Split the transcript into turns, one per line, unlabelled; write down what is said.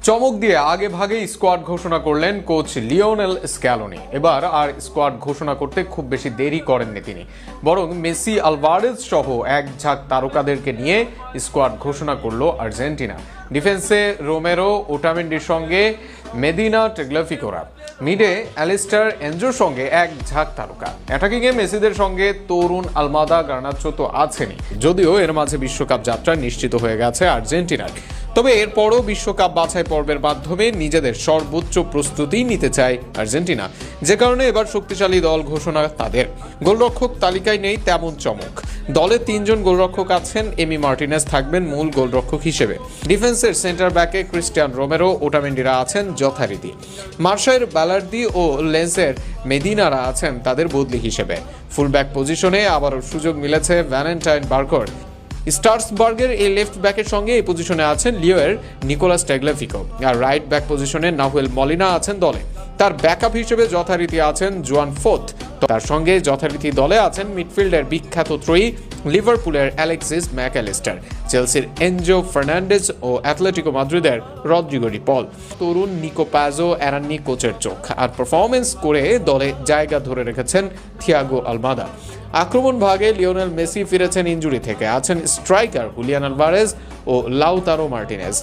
চমক দিয়ে আগে ভাগে স্কোয়াড ঘোষণা করলেন কোচ লিওনেল স্ক্যালোনি। এবার আর স্কোয়াড ঘোষণা করতে খুব বেশি দেরি করেননি তিনি, বরং মেসি, আলভারেজ সহ এক ঝাঁক তারকাদেরকে নিয়ে স্কোয়াড ঘোষণা করলো আর্জেন্টিনা। ডিফেন্সে রোমেরো, ওটামেন্ডির সঙ্গে মেদিনা টেগলাফিকোরা, মিডে অ্যালিস্টার এনজোর সঙ্গে এক ঝাঁক তারকা। অ্যাটাকিংয়ে মেসিদের সঙ্গে তরুণ আলমাদা, গার্নাচো তো আছেনই, যদিও এর মাঝে বিশ্বকাপ যাত্রা নিশ্চিত হয়ে গেছে আর্জেন্টিনার। তবে এরপরও বিশ্বকাপ বাছাই পর্বের মাধ্যমে নিজেদের সর্বোচ্চ প্রস্তুতি নিতে চায় আর্জেন্টিনা, যে কারণে এবার শক্তিশালী দল ঘোষণা তাদের। গোলরক্ষক তালিকায় নেই তেমন চমক। দলে 3 জন গোলরক্ষক আছেন। এমি মার্টিনেজ থাকবেন মূল গোলরক্ষক হিসেবে। ডিফেন্সের সেন্টার ব্যাকে ক্রিস্টিয়ান রোমেরো, ওটামেন্ডিরা আছেন যথারীতি। মার্শাইয়ের বালার্দি ও লেন্সের মেদিনারা আছেন তাদের বদলি হিসেবে। ফুলব্যাক পজিশনে আবারও সুযোগ মিলেছে ভ্যালেন্টাইন বার্গার। স্টার্সবার্গের এই লেফট ব্যাকের সঙ্গে এই পজিশনে আছেন লিওয়ের নিকোলাস টেগলাফিকো, আর রাইট ব্যাক পজিশনে নাহুয়েল মলিনা আছেন দলে। তার ব্যাকআপ হিসেবে যথারীতি আছেন জোয়ান ফোথ। তার সঙ্গে যথারীতি দলে আছেন মিডফিল্ডের বিখ্যাত ত্রয়ী লিভারপুলের অ্যালেক্সিস ম্যাকঅ্যালিস্টার, চেলসির এনজো ফার্নান্ডেজ ও অ্যাথলেটিকো মাদ্রিদের রদ্রিগো ডি পল। তরুণ নিকো প্যাজো এরাননি কোচের চোখ, আর পারফরমেন্স করে দলে জায়গা ধরে রেখেছেন থিয়াগো আলমাদা। আক্রমণ ভাগে লিওনেল মেসি ফিরেছেন ইনজুরি থেকে, আছেন স্ট্রাইকার হুলিয়ান আলভারেজ ও লাউতারো মার্টিনেজ।